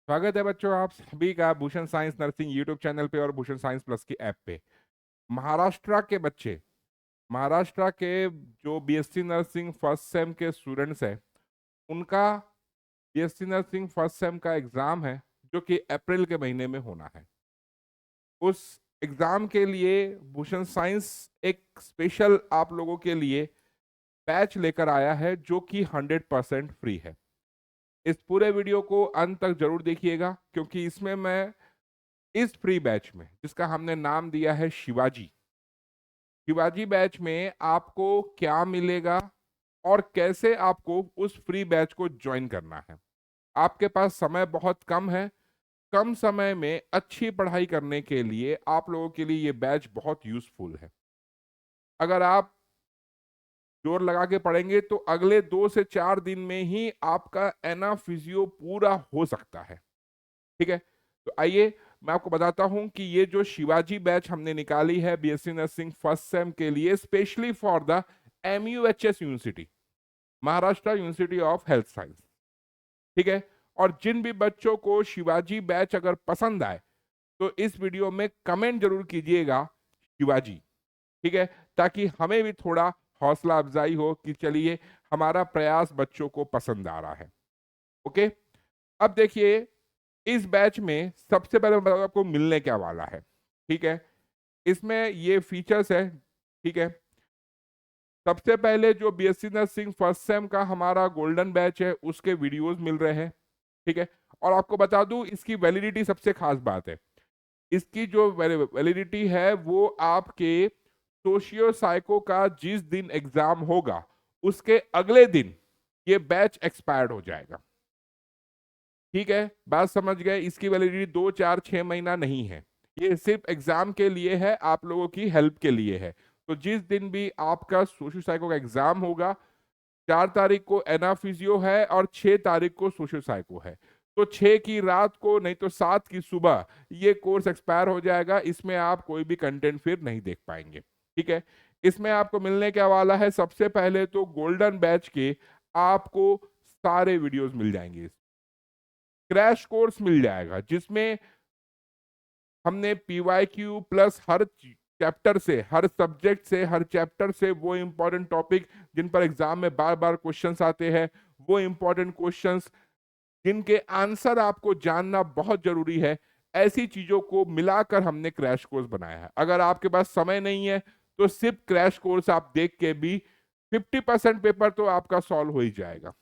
स्वागत है बच्चों आप सभी का Bhushan science nursing YouTube channel पे और भूषण साइंस प्लस की ऐप पे। महाराष्ट्र के बच्चे, महाराष्ट्र के जो बीएससी नर्सिंग फर्स्ट सेम के स्टूडेंट्स हैं, उनका बीएससी नर्सिंग फर्स्ट सेम का एग्जाम है जो कि अप्रैल के महीने में होना है। उस एग्जाम के लिए भूषण साइंस एक स्पेशल आप लोगों के लिए बैच लेकर आया है जो कि 100% फ्री है। इस पूरे वीडियो को अंत तक जरूर देखिएगा क्योंकि इसमें मैं इस फ्री बैच में, जिसका हमने नाम दिया है शिवाजी, शिवाजी बैच में आपको क्या मिलेगा और कैसे आपको उस फ्री बैच को ज्वाइन करना है। आपके पास समय बहुत कम है। कम समय में अच्छी पढ़ाई करने के लिए आप लोगों के लिए ये बैच बहुत यूजफुल है। अगर आप जोर लगा के पढ़ेंगे तो अगले 2 से 4 दिन में ही आपका एना फिजियो पूरा हो सकता है। ठीक है, तो आइए मैं आपको बताता हूं कि ये जो शिवाजी बैच हमने निकाली है बीएससी नर्सिंग फर्स्ट सेम के लिए specially for the MUHS university, Maharashtra university of health science. ठीक है, और जिन भी बच्चों को शिवाजी बैच अगर पसंद आए तो इस वीडियो में कमेंट जरूर कीजिएगा शिवाजी। ठीक है, ताकि हमें भी थोड़ा हौसला अफजाई हो कि चलिए हमारा प्रयास बच्चों को पसंद आ रहा है। ओके, अब देखिए इस बैच में सबसे पहले मैं बताऊँ आपको मिलने क्या वाला है। ठीक है, इसमें ये फीचर्स है। ठीक है, सबसे पहले जो बीएससी नर्सिंग फर्स्ट सेम का हमारा गोल्डन बैच है उसके वीडियोस मिल रहे हैं। ठीक है, और आपको बता दूं इसकी वैलिडिटी सबसे खास बात है। इसकी जो वैलिडिटी है वो आपके सोशियो साइको का जिस दिन एग्जाम होगा उसके अगले दिन ये बैच एक्सपायर्ड हो जाएगा। ठीक है, बात समझ गए। इसकी वैलिडिटी 2 4 6 महीना नहीं है, ये सिर्फ एग्जाम के लिए है, आप लोगों की हेल्प के लिए है। तो जिस दिन भी आपका सोशल साइको का एग्जाम होगा, 4 तारीख को एनाफिजियो है और 6 तारीख को सोशल साइको है, तो 6 की रात को नहीं तो 7 की सुबह ये कोर्स एक्सपायर हो जाएगा। इसमें आप कोई भी कंटेंट फिर नहीं देख पाएंगे। ठीक है, इसमें आपको मिलने क्या वाला है, सबसे पहले तो गोल्डन बैच के आपको सारे वीडियोस मिल जाएंगे। क्रैश कोर्स मिल जाएगा जिसमें हमने PYQ प्लस हर चैप्टर से, हर सब्जेक्ट से, हर चैप्टर से वो इंपॉर्टेंट टॉपिक जिन पर एग्जाम में बार बार क्वेश्चंस आते हैं, वो इंपॉर्टेंट क्वेश्चंस जिनके आंसर आपको जानना बहुत जरूरी है, ऐसी चीजों को मिलाकर हमने क्रैश कोर्स बनाया है। अगर आपके पास समय नहीं है तो सिर्फ क्रैश कोर्स आप देख के भी 50% पेपर तो आपका सॉल्व हो ही जाएगा।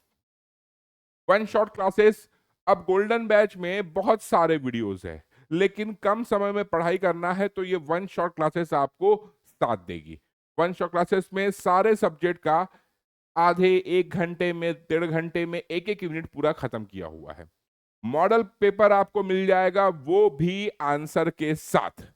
वन शॉट क्लासेस, अब गोल्डन बैच में बहुत सारे वीडियोस है लेकिन कम समय में पढ़ाई करना है तो ये वन शॉट क्लासेस आपको साथ देगी। वन शॉट क्लासेस में सारे सब्जेक्ट का आधे 1 घंटे में, 1.5 घंटे में, एक एक यूनिट पूरा खत्म किया हुआ है। मॉडल पेपर आपको मिल जाएगा वो भी आंसर के साथ।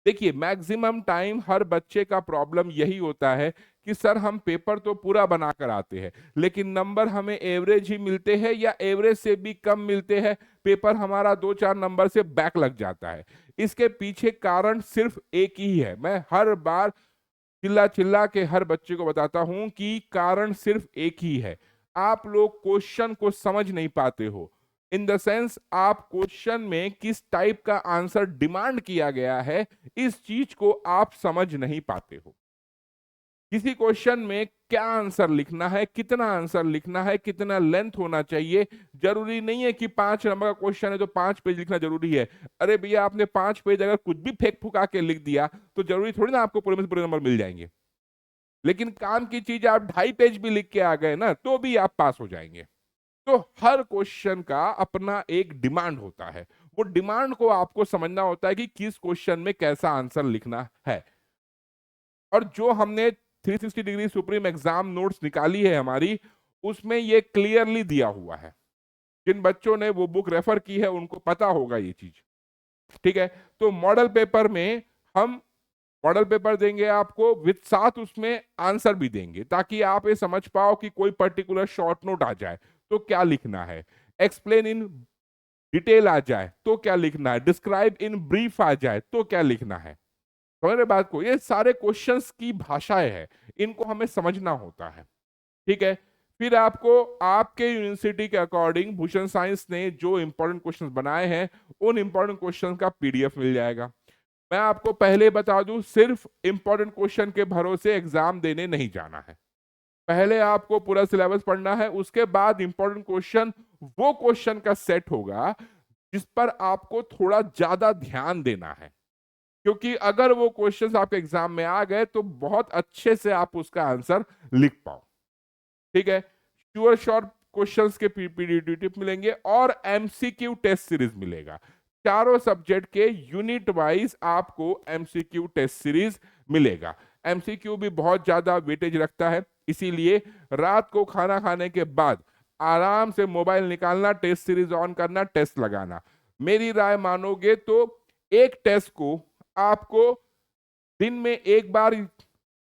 देखिए मैक्सिमम टाइम हर बच्चे का प्रॉब्लम यही होता है कि सर हम पेपर तो पूरा बना कर आते हैं लेकिन नंबर हमें एवरेज ही मिलते हैं या एवरेज से भी कम मिलते हैं, पेपर हमारा 2 4 नंबर से बैक लग जाता है। इसके पीछे कारण सिर्फ एक ही है। मैं हर बार चिल्ला चिल्ला के हर बच्चे को बताता हूं कि कारण सिर्फ एक ही है, आप लोग क्वेश्चन को समझ नहीं पाते हो। इन द सेंस आप क्वेश्चन में किस टाइप का आंसर डिमांड किया गया है इस चीज को आप समझ नहीं पाते हो। किसी क्वेश्चन में क्या आंसर लिखना है, कितना आंसर लिखना है, कितना लेंथ होना चाहिए, जरूरी नहीं है कि 5 नंबर का क्वेश्चन है तो 5 पेज लिखना जरूरी है। अरे भैया आपने 5 पेज अगर कुछ भी फेंक फुका के लिख दिया तो जरूरी थोड़ी ना आपको पूरे में से पूरे नंबर मिल जाएंगे। लेकिन काम की चीज आप 2.5 पेज भी लिख के आ गए ना तो भी आप पास हो जाएंगे। तो हर क्वेश्चन का अपना एक डिमांड होता है, वो डिमांड को आपको समझना होता है कि किस क्वेश्चन में कैसा आंसर लिखना है। और जो हमने 360 डिग्री सुप्रीम एग्जाम नोट्स निकाली है हमारी, उसमें ये क्लियरली दिया हुआ है। जिन बच्चों ने वो बुक रेफर की है उनको पता होगा ये चीज। ठीक है, तो मॉडल पेपर में हम मॉडल पेपर देंगे आपको विद साथ उसमें आंसर भी देंगे ताकि आप ये समझ पाओ कि कोई पर्टिकुलर शॉर्ट नोट आ जाए तो क्या लिखना है, एक्सप्लेन इन डिटेल आ जाए तो क्या लिखना है, डिस्क्राइब इन ब्रीफ आ जाए तो क्या लिखना है। समझ रहे बात को, ये सारे क्वेश्चंस की भाषाएं हैं, इनको हमें समझना होता है। ठीक है, फिर आपको आपके यूनिवर्सिटी के अकॉर्डिंग भूषण साइंस ने जो इंपॉर्टेंट क्वेश्चंस बनाए हैं उन इंपॉर्टेंट क्वेश्चंस का पीडीएफ मिल जाएगा। मैं आपको पहले बता दूं, सिर्फ इंपॉर्टेंट क्वेश्चन के भरोसे एग्जाम देने नहीं जाना है। पहले आपको पूरा सिलेबस पढ़ना है, उसके बाद इंपॉर्टेंट क्वेश्चन वो क्वेश्चन का सेट होगा जिस पर आपको थोड़ा ज्यादा ध्यान देना है, क्योंकि अगर वो क्वेश्चंस आपके एग्जाम में आ गए तो बहुत अच्छे से आप उसका आंसर लिख पाओ। ठीक है, श्योर शॉर्ट क्वेश्चंस के पीपीटी टिप मिलेंगे और एमसीक्यू टेस्ट सीरीज मिलेगा। चारों सब्जेक्ट के यूनिट वाइज आपको एमसीक्यू टेस्ट सीरीज मिलेगा। एमसीक्यू भी बहुत ज्यादा वेटेज रखता है, इसीलिए रात को खाना खाने के बाद आराम से मोबाइल निकालना, टेस्ट सीरीज ऑन करना, टेस्ट लगाना। मेरी राय मानोगे तो एक टेस्ट को आपको दिन में एक बार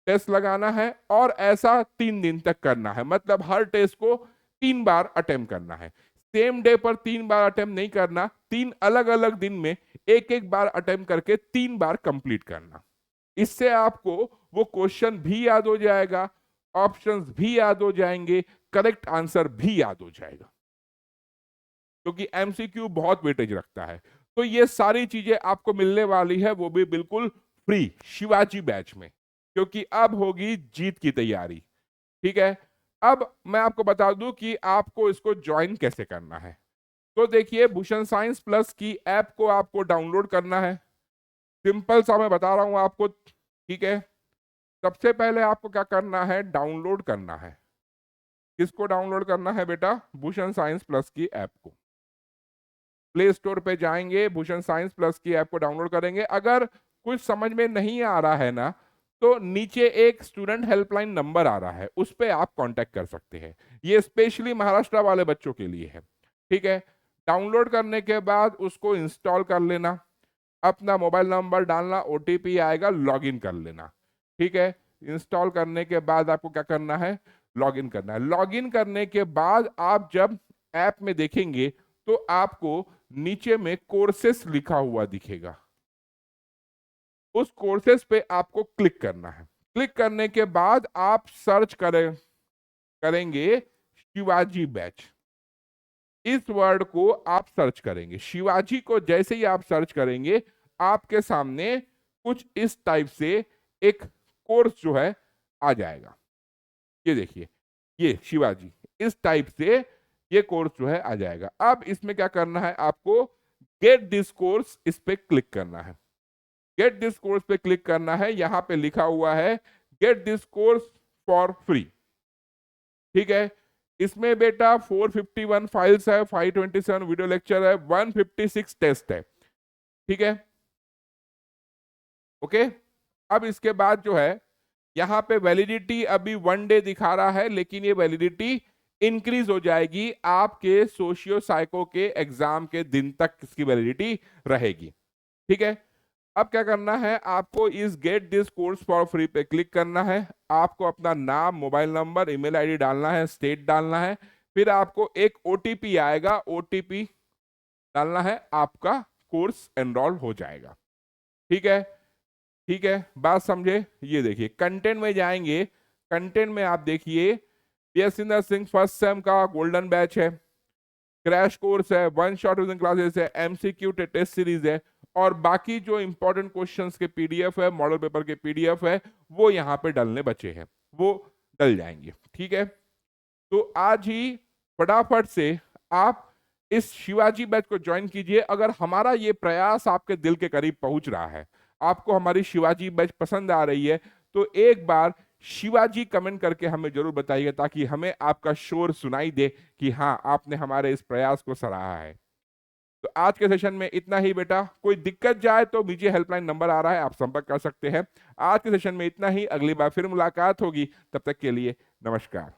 टेस्ट लगाना है और ऐसा 3 दिन तक करना है, मतलब हर टेस्ट को 3 बार अटेम्प्ट करना है। सेम डे पर 3 बार अटेम्प्ट नहीं करना, 3 अलग अलग दिन में एक एक बार अटेम्प्ट करके 3 बार कंप्लीट करना। इससे आपको वो क्वेश्चन भी याद हो जाएगा, ऑप्शंस भी याद हो जाएंगे, करेक्ट आंसर भी याद हो जाएगा, क्योंकि एमसीक्यू बहुत वेटेज रखता है। तो ये सारी चीजें आपको मिलने वाली है, वो भी बिल्कुल फ्री शिवाजी बैच में, क्योंकि अब होगी जीत की तैयारी। ठीक है, अब मैं आपको बता दूं कि आपको इसको ज्वाइन कैसे करना है। तो देखिए, भूषण साइंस प्लस की ऐप को आपको डाउनलोड करना है। सिंपल सा मैं बता रहा हूं आपको। ठीक है, सबसे पहले आपको क्या करना है, डाउनलोड करना है। किसको डाउनलोड करना है बेटा? भूषण साइंस प्लस की ऐप को। प्ले स्टोर पे जाएंगे, भूषण साइंस प्लस की ऐप को डाउनलोड करेंगे। अगर कुछ समझ में नहीं आ रहा है ना, तो नीचे एक स्टूडेंट हेल्पलाइन नंबर आ रहा है, उस पर आप कांटेक्ट कर सकते हैं। ये स्पेशली महाराष्ट्र वाले बच्चों के लिए है। ठीक है, डाउनलोड करने के बाद उसको इंस्टॉल कर लेना, अपना मोबाइल नंबर डालना, ओटीपी आएगा, लॉगिन कर लेना। ठीक है, इंस्टॉल करने के बाद आपको क्या करना है, लॉगिन करना है। लॉगिन करने के बाद आप जब ऐप में देखेंगे तो आपको नीचे में कोर्सेस लिखा हुआ दिखेगा, उस कोर्सेस पे आपको क्लिक करना है। क्लिक करने के बाद आप सर्च करेंगे शिवाजी बैच। इस वर्ड को आप सर्च करेंगे, शिवाजी को जैसे ही आप सर्च करेंगे आपके सामने कुछ इस टाइप से एक कोर्स जो है आ जाएगा। ये देखिए, ये शिवाजी, इस टाइप से ये कोर्स जो है आ जाएगा। अब इसमें क्या करना है, आपको गेट दिस कोर्स, इस पे क्लिक करना है। गेट दिस कोर्स पे क्लिक करना है, यहां पे लिखा हुआ है get this course for free. ठीक है, इसमें बेटा 451 फाइल्स है, 527 वीडियो लेक्चर है, 156 टेस्ट है। ठीक है, ओके। अब इसके बाद जो है यहाँ पे वैलिडिटी अभी 1 डे दिखा रहा है, लेकिन ये वैलिडिटी इंक्रीज हो जाएगी आपके सोशियो साइको के एग्जाम के दिन तक इसकी वैलिडिटी रहेगी। ठीक है, अब क्या करना है, आपको इस get this course for free पे क्लिक करना है। आपको अपना नाम, मोबाइल नंबर, ईमेल आईडी डालना है, स्टेट डालना है, फिर आपको एक ओटीपी आएगा, ओटीपी डालना है, आपका कोर्स एनरोल हो जाएगा। ठीक है, ठीक है, बात समझे? ये देखिए, कंटेंट में जाएंगे, कंटेंट में आप देखिए बीएससी नर्सिंग फर्स्ट सेम का गोल्डन बैच है, क्रैश कोर्स है, 1 शॉट विजिंग क्लासेस है, एमसीक्यू टेस्ट सीरीज है, और बाकी जो इंपॉर्टेंट क्वेश्चंस के पीडीएफ है, मॉडल पेपर के पीडीएफ है, वो यहाँ पे डलने बचे हैं, वो डल जाएंगे। ठीक है, तो आज ही फटाफट से आप इस शिवाजी बैच को ज्वाइन कीजिए। अगर हमारा ये प्रयास आपके दिल के करीब पहुंच रहा है, आपको हमारी शिवाजी बैच पसंद आ रही है, तो एक बार शिवाजी कमेंट करके हमें जरूर बताइए, ताकि हमें आपका शोर सुनाई दे कि हाँ, आपने हमारे इस प्रयास को सराहा है। तो आज के सेशन में इतना ही बेटा। कोई दिक्कत जाए तो नीचे हेल्पलाइन नंबर आ रहा है, आप संपर्क कर सकते हैं। आज के सेशन में इतना ही, अगली बार फिर मुलाकात होगी, तब तक के लिए नमस्कार।